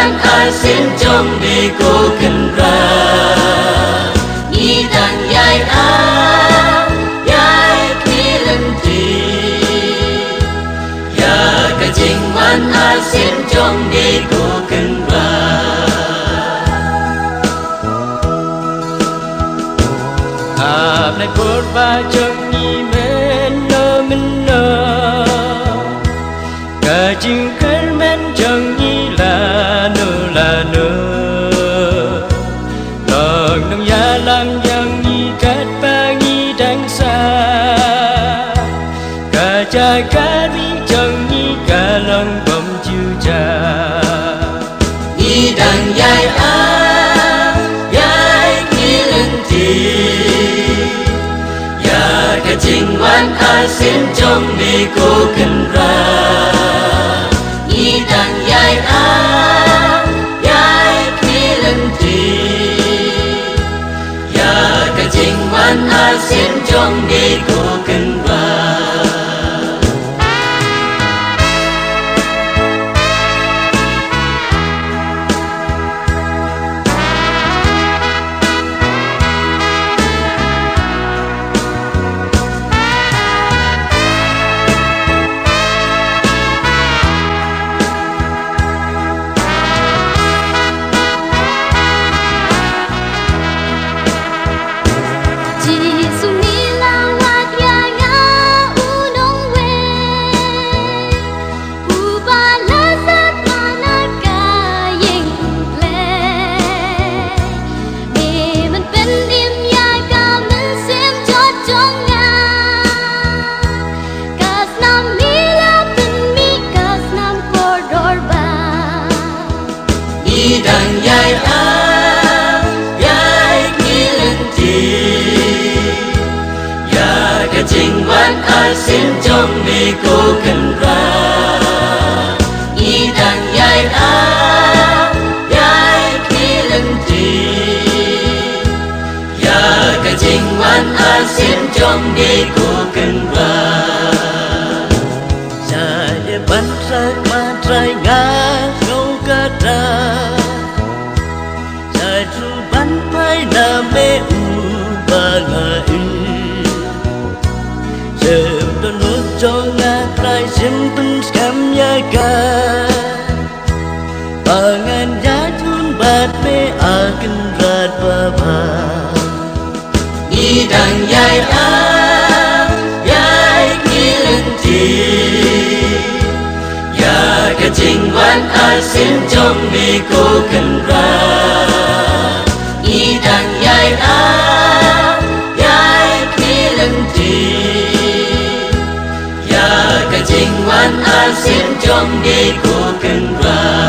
วันอาเซียนจงมีกูขึ้นราอีดังยายอายายคีลันทีอยากกะจริงวันอาเซียนจงมีกูขึ้นราอาบในพูดว่าจงมีเมนโนมันโนกะจริงขึ้นเมนจงมีลาโนลาโนลองน้ำยาลำยังมีกัดปางีดังสากะจากกะวิจงมีกะลองบ่มจูจาอีดังยายอายายคีลันทีอยากกะจริงวันอาเซียนจงมีกูขึ้นราอีดังยายอายายคีลันทีอยากกะจริงวันอาเซียนจงมีกูขึ้นราดังยายอายายคีลันทีอยากกะจริงวันอาเซียนจงมีกูขึ้นราอีดังยายอายายคีลันทีอยากกะจริงวันอาเซียนจงมีกูขึ้นราจะได้บันทึกมาไตรงานเราก็ได้ban phai na me u ba nga ujem don no chong nga trai sim pun skam ya ka pangan ya chun bat me akin rat ba ba i dang yai a yai kilen ti ya ka jing wan a sim chong mi ko kan raดังยายอายายคีลันทีอยากกะจริงวันอาเซียนจงมีกูขึ้นรา